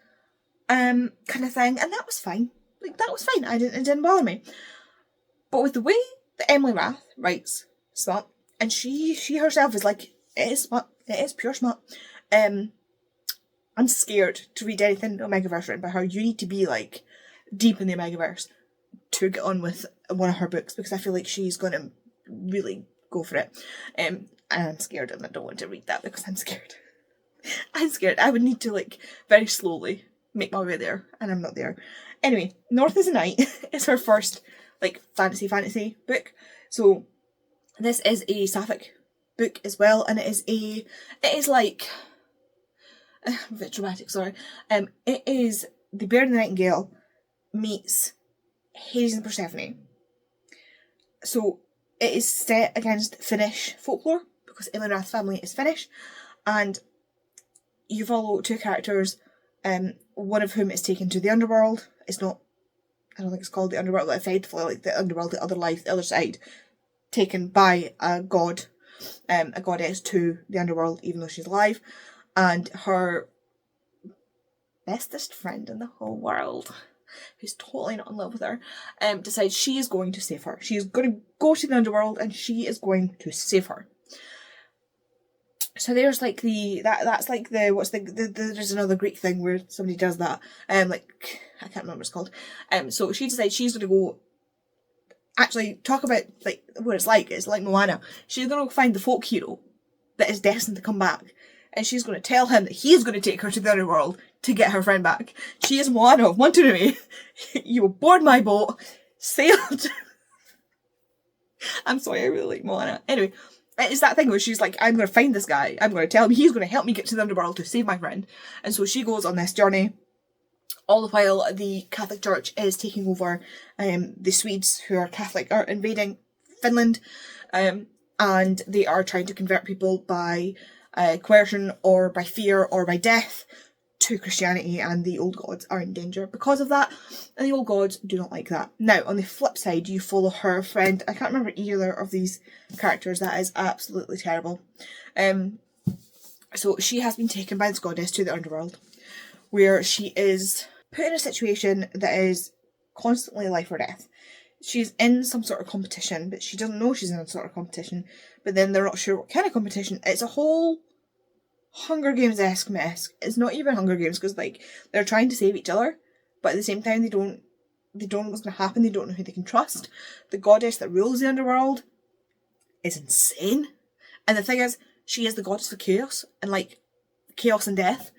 kind of thing, and that was fine. Like, that was fine. It didn't bother me. But with the way that Emily Rath writes smut, and she herself is like, it is smut, it is pure smut. I'm scared to read anything Omegaverse written by her. You need to be like deep in the Omegaverse to get on with one of her books, because I feel like she's going to really go for it. And I'm scared, and I don't want to read that because I'm scared. I'm scared. I would need to like very slowly make my way there, and I'm not there. Anyway, North is the Night is her first like fantasy book. So this is a sapphic book as well, and it is like a bit dramatic, sorry. It is The Bear and the Nightingale meets Hades and Persephone. So it is set against Finnish folklore, because Emily Rath's family is Finnish, and you follow two characters, one of whom is taken to the underworld. It's not, I don't think it's called the underworld, but effectively like the underworld, the other life, the other side, taken by a god, a goddess to the underworld, even though she's alive, and her bestest friend in the whole world, who's totally not in love with her, decides she is going to save her. She is going to go to the underworld, and she is going to save her. So there's like there's another Greek thing where somebody does that. I can't remember what it's called. So she decides she's going to go actually talk about like what it's like. It's like Moana. She's going to find the folk hero that is destined to come back, and she's going to tell him that he's going to take her to the underworld to get her friend back. She is Moana of Monterey. You aboard my boat, sailed. I'm sorry, I really like Moana. Anyway, it's that thing where she's like, I'm going to find this guy. I'm going to tell him he's going to help me get to the underworld to save my friend. And so she goes on this journey. All the while, the Catholic Church is taking over. The Swedes, who are Catholic, are invading Finland. And they are trying to convert people by coercion or by fear or by death to Christianity, and the old gods are in danger because of that, and the old gods do not like that. Now, on the flip side, you follow her friend. I can't remember either of these characters. That is absolutely terrible. So she has been taken by this goddess to the underworld, where she is put in a situation that is constantly life or death. She's in some sort of competition, but she doesn't know she's in a sort of competition, but then they're not sure what kind of competition. It's a whole Hunger Games-esque mess. It's not even Hunger Games, because like they're trying to save each other, but at the same time they don't know what's going to happen. They don't know who they can trust. The goddess that rules the underworld is insane, and the thing is, she is the goddess of chaos, and like chaos and death.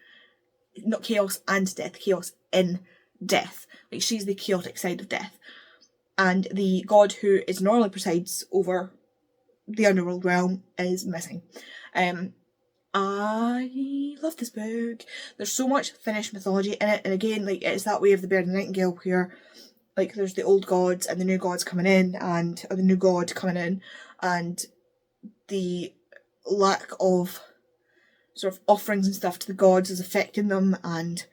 Not chaos and death, chaos in death. Like, she's the chaotic side of death, and the god who is normally presides over the underworld realm is missing. I love this book. There's so much Finnish mythology in it, and again, like, it's that way of the Bear and the Nightingale, where like there's the old gods and the new gods coming in, or the new god coming in, and the lack of sort of offerings and stuff to the gods is affecting them. And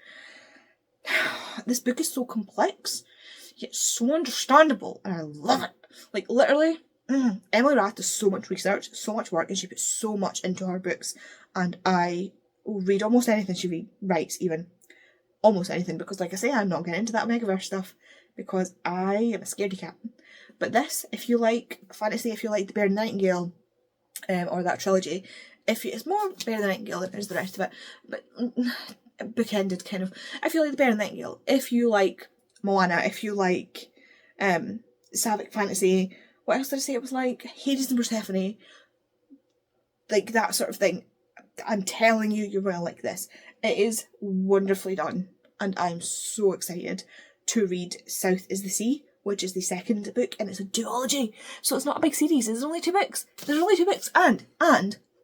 this book is so complex, yet so understandable, and I love it. Like, literally, Emily Rath does so much research, so much work, and she puts so much into her books, and I will read almost anything she writes, even. Almost anything, because like I say, I'm not getting into that Megaverse stuff, because I am a scaredy cat. But this, if you like fantasy, if you like The Bear and the Nightingale, or that trilogy, it's more Bear and the Nightingale than is the rest of it, but bookended kind of. If you like The Bear and the Nightingale, if you like Moana, if you like Sapphic fantasy, what else did I say it was like? Hades and Persephone, like that sort of thing. I'm telling you, you're gonna like this. It is wonderfully done, and I'm so excited to read South is the Sea, which is the second book, and it's a duology, so it's not a big series. There's only 2 books.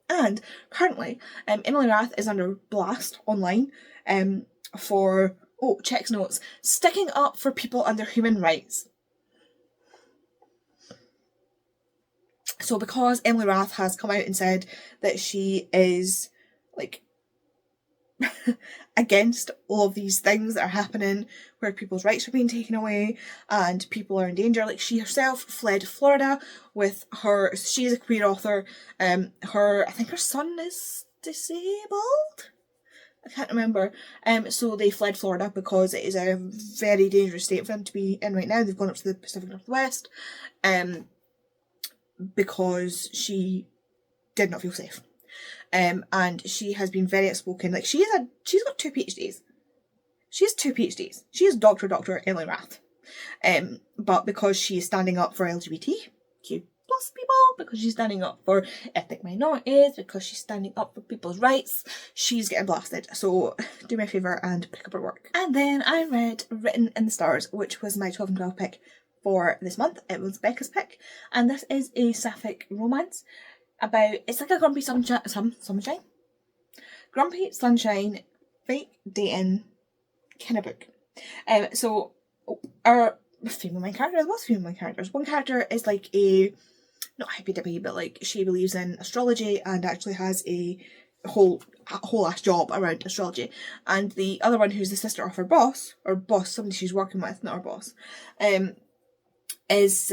And currently, Emily Rath is under blast online for checks notes, sticking up for people and their human rights. So because Emily Rath has come out and said that she is like against all of these things that are happening where people's rights are being taken away and people are in danger, like she herself fled Florida with her, she's a queer author, I think her son is disabled, I can't remember, so they fled Florida because it is a very dangerous state for them to be in right now. They've gone up to the Pacific Northwest because she did not feel safe. And she has been very outspoken. Like she's got 2 PhDs. She has 2 PhDs. She is Dr. Emily Rath. But because she is standing up for LGBTQ plus people, because she's standing up for ethnic minorities, because she's standing up for people's rights, she's getting blasted. So do me a favour and pick up her work. And then I read Written in the Stars, which was my 12 and 12 pick for this month. It was Becca's pick, and this is a sapphic romance about, it's like a grumpy sunshine, grumpy sunshine, fake dating kind of book. So our female main character, there's female main characters. One character is like a, not hippy dippy, but like she believes in astrology and actually has a whole ass job around astrology. And the other one, who's the sister of her boss, somebody she's working with, not her boss, is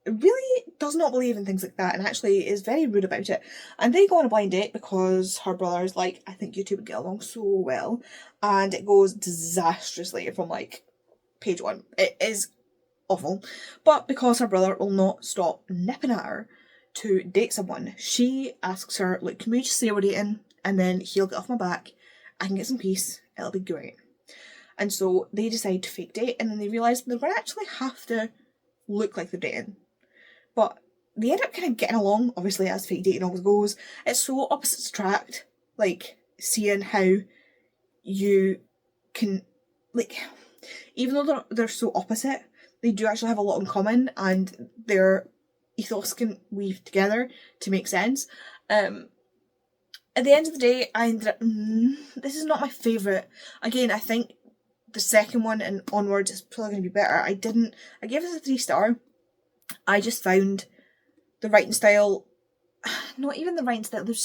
really does not believe in things like that and actually is very rude about it. And they go on a blind date because her brother's like, I think you two would get along so well, and it goes disastrously from like page 1. It is awful. But because her brother will not stop nipping at her to date someone, she asks her, look, can we just say we're dating and then he'll get off my back, I can get some peace, it'll be great. And so they decide to fake date, and then they realise they're going to actually have to look like they're dating. But they end up kind of getting along, obviously, as fake dating always goes. It's so opposites attract, like seeing how you can, like, even though they're so opposite, they do actually have a lot in common, and their ethos can weave together to make sense. At the end of the day, I ended up, this is not my favourite. Again, I think the second one and onwards is probably going to be better. I gave this a 3-star. I just found the writing style, not even the writing style, there was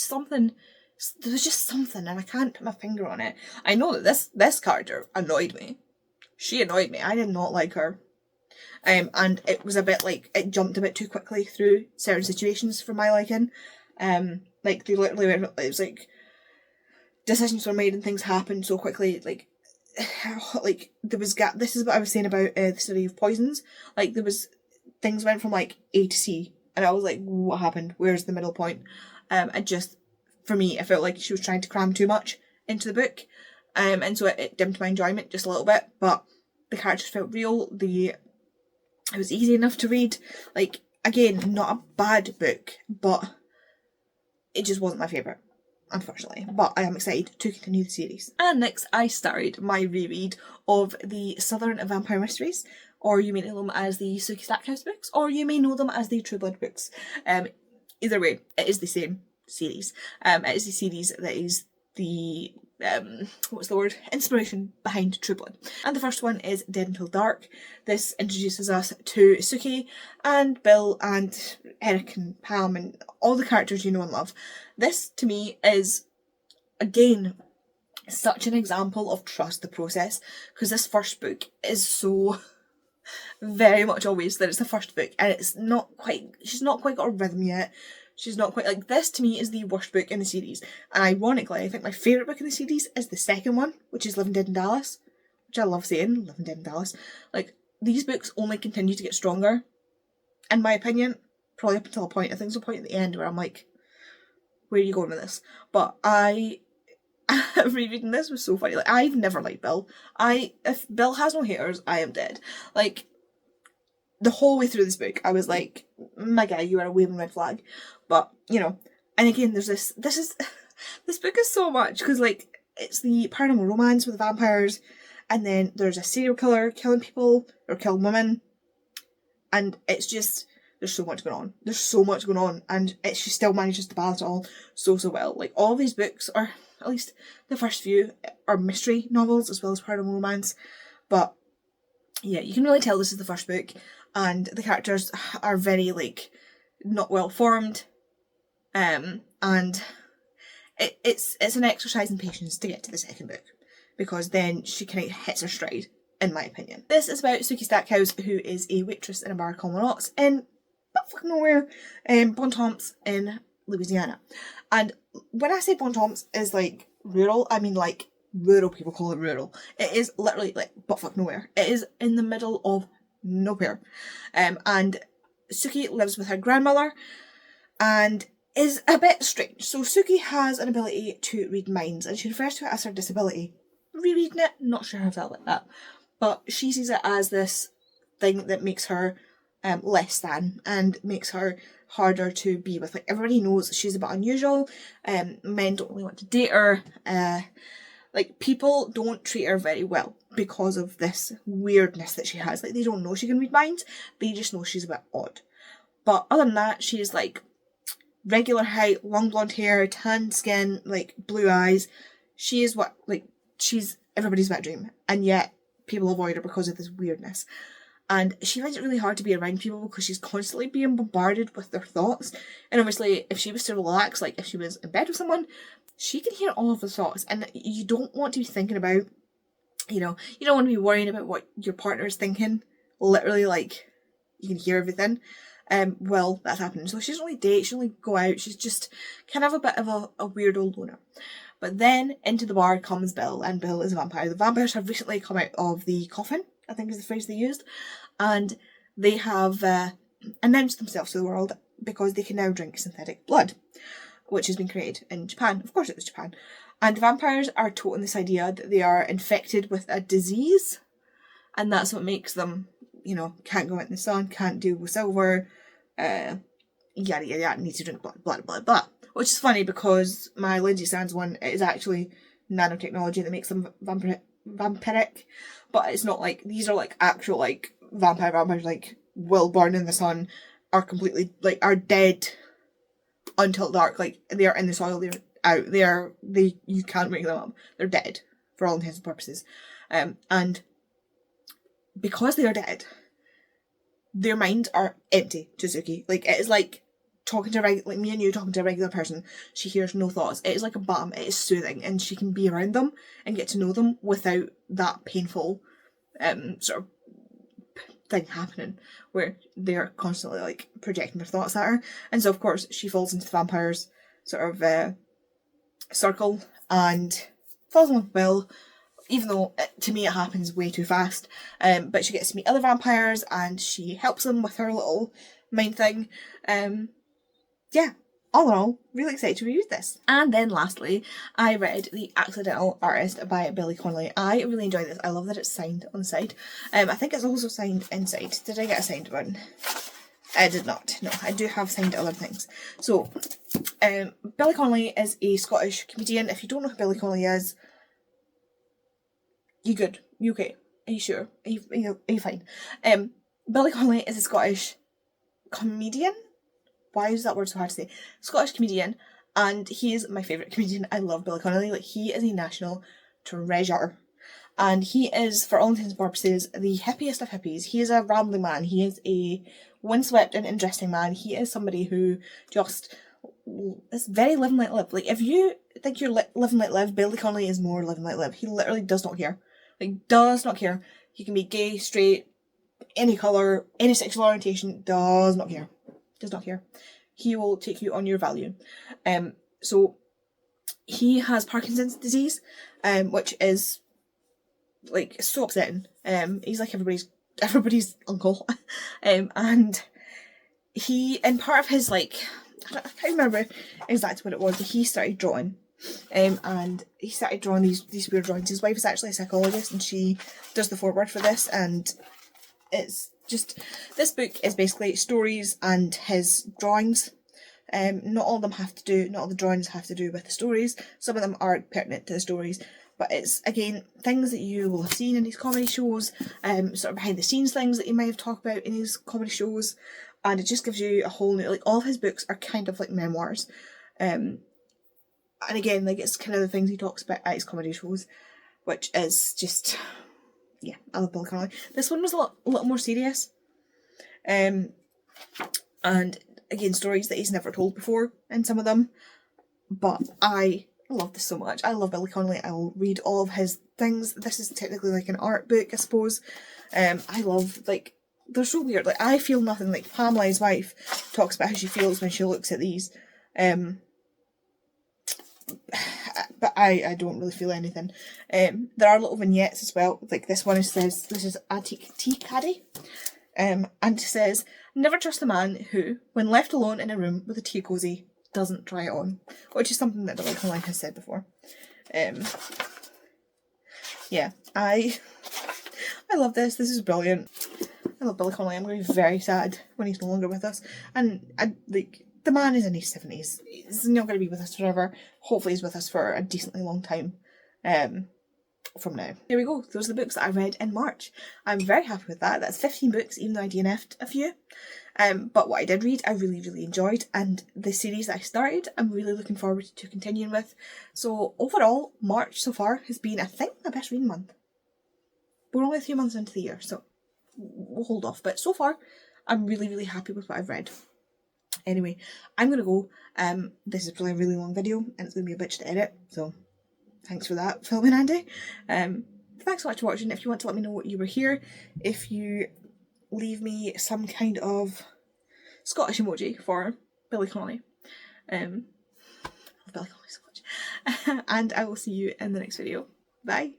just something, and I can't put my finger on it. I know that this character annoyed me. She annoyed me. I did not like her. And it was a bit like, it jumped a bit too quickly through certain situations for my liking. Like they literally went, it was like decisions were made and things happened so quickly, like there was this is what I was saying about the study of poisons. Like there was, things went from like A to C, and I was like, what happened? Where's the middle point? And just, for me, I felt like she was trying to cram too much into the book. And so it dimmed my enjoyment just a little bit, but the characters felt real, it was easy enough to read. Like, again, not a bad book, but it just wasn't my favourite, unfortunately. But I am excited to continue the series. And next, I started my reread of the Southern Vampire Mysteries, or you may know them as the Sookie Stackhouse books, or you may know them as the True Blood books. Either way, it is the same series. It is the series that is the inspiration behind True Blood. And the first one is Dead Until Dark. This introduces us to Sookie and Bill and Eric and Pam and all the characters you know and love. This, to me, is, again, such an example of trust the process, because this first book is so very much always that it's the first book, and she's not quite got a rhythm yet. She's not quite, like, this to me is the worst book in the series. And ironically, I think my favourite book in the series is the second one, which is Living Dead in Dallas, which I love saying, Living Dead in Dallas. Like, these books only continue to get stronger in my opinion, probably up until a point. I think there's a point at the end where I'm like, where are you going with this? But rereading this was so funny. Like, I've never liked Bill. If Bill has no haters, I am dead. Like, the whole way through this book, I was like, my guy, you are a waving red flag. But, you know, and again, there's this book is so much, because, like, it's the paranormal romance with the vampires, and then there's a serial killer killing people, or killing women, and it's just, there's so much going on. There's so much going on, and she still manages to balance it all so well. Like, all of these books are, at least the first few, are mystery novels as well as paranormal romance, but yeah, you can really tell this is the first book, and the characters are very, like, not well formed, and it's an exercise in patience to get to the second book, because then she kind of hits her stride, in my opinion. This is about Sookie Stackhouse, who is a waitress in a bar called Monot's in fucking nowhere, Bontemps in Louisiana. And when I say Bontemps is like rural, I mean like rural people call it rural. It is literally like buttfuck nowhere. It is in the middle of nowhere. And Sookie lives with her grandmother and is a bit strange. So Sookie has an ability to read minds, and she refers to it as her disability. Rereading it, not sure how I felt like that. But she sees it as this thing that makes her less than, and makes her harder to be with. Like, everybody knows she's a bit unusual. Men don't really want to date her. Like, people don't treat her very well because of this weirdness that she has. Like, they don't know she can read minds. They just know she's a bit odd. But other than that, she's like regular height, long blonde hair, tan skin, like blue eyes. She is she's everybody's wet dream, and yet people avoid her because of this weirdness. And she finds it really hard to be around people because she's constantly being bombarded with their thoughts. And obviously, if she was to relax, like if she was in bed with someone, she can hear all of the thoughts. And you don't want to be thinking about, you don't want to be worrying about what your partner is thinking. Literally, like, you can hear everything. Well, that's happening. So she doesn't really date, she doesn't really go out. She's just kind of a bit of a weird old loner. But then into the bar comes Bill, and Bill is a vampire. The vampires have recently come out of the coffin, I think is the phrase they used, and they have announced themselves to the world because they can now drink synthetic blood, which has been created in Japan. Of course it was Japan. And vampires are taught in this idea that they are infected with a disease, and that's what makes them, can't go out in the sun, can't deal with silver, yada yada yada, need to drink blood, blah blah blah. Which is funny because my Lindsay Sands one is actually nanotechnology that makes them vampiric, but it's not like, these are like actual like vampires, like will burn in the sun, are completely like are dead until dark, like they are in the soil, they're out, you can't wake them up, they're dead for all intents and purposes, and because they are dead, their minds are empty to Sookie. Like, it is like talking to like me and you talking to a regular person. She hears no thoughts. It is like a balm. It is soothing, and she can be around them and get to know them without that painful sort of thing happening where they're constantly like projecting their thoughts at her. And so of course she falls into the vampires sort of circle and falls in love with Bill, even though to me it happens way too fast. But she gets to meet other vampires and she helps them with her little mind thing. Yeah, all in all, really excited to read this. And then lastly, I read The Accidental Artist by Billy Connolly. I really enjoyed this. I love that it's signed on the side. I think it's also signed inside. Did I get a signed one? I did not. No, I do have signed other things. So, Billy Connolly is a Scottish comedian. If you don't know who Billy Connolly is, you good? You okay? Are you sure? Are you fine? Billy Connolly is a Scottish comedian. Why is that word so hard to say? Scottish comedian, and he is my favourite comedian. I love Billy Connolly. Like, he is a national treasure. And he is, for all intents and purposes, the hippiest of hippies. He is a rambling man. He is a windswept and interesting man. He is somebody who just is very live and let live. Like, if you think you're live and let live, Billy Connolly is more live and let live. He literally does not care. Like, does not care. He can be gay, straight, any colour, any sexual orientation, does not care. Does not care. He will take you on your value. So he has Parkinson's disease, which is like so upsetting. He's like everybody's uncle, and he, in part of his, like, I can't remember exactly what it was, but he started drawing. And he started drawing these weird drawings. His wife is actually a psychologist, and she does the foreword for this, and it's just, this book is basically stories and his drawings. Not all of them not all the drawings have to do with the stories. Some of them are pertinent to the stories, but it's, again, things that you will have seen in his comedy shows, sort of behind the scenes things that he might have talked about in his comedy shows, and it just gives you a whole new, like, all of his books are kind of like memoirs. And again, like, it's kind of the things he talks about at his comedy shows, which is just, yeah, I love Billy Connolly. This one was a little more serious. And again, stories that he's never told before in some of them. But I love this so much. I love Billy Connolly. I will read all of his things. This is technically like an art book, I suppose. I love, like, they're so weird. Like, I feel nothing. Like, Pamela, his wife, talks about how she feels when she looks at these. But I don't really feel anything. There are little vignettes as well. Like, this one says, this is Antique Tea Caddy. And it says, never trust a man who, when left alone in a room with a tea cosy, doesn't try it on. Which is something that Billy Connolly has said before. Yeah, I love this. This is brilliant. I love Billy Connolly. I'm going to be very sad when he's no longer with us. And, like, the man is in his 70s. He's not going to be with us forever. Hopefully he's with us for a decently long time from now. There we go. Those are the books that I read in March. I'm very happy with that. That's 15 books, even though I DNF'd a few. But what I did read, I really, really enjoyed. And the series that I started, I'm really looking forward to continuing with. So overall, March so far has been, I think, my best reading month. We're only a few months into the year, so we'll hold off. But so far, I'm really, really happy with what I've read. Anyway, I'm going to go. This is probably a really long video, and it's going to be a bitch to edit, so thanks for that, filming Andy. Thanks so much for watching. If you want to let me know what you were here, if you leave me some kind of Scottish emoji for Billy Connolly. I love Billy Connolly so much. And I will see you in the next video. Bye!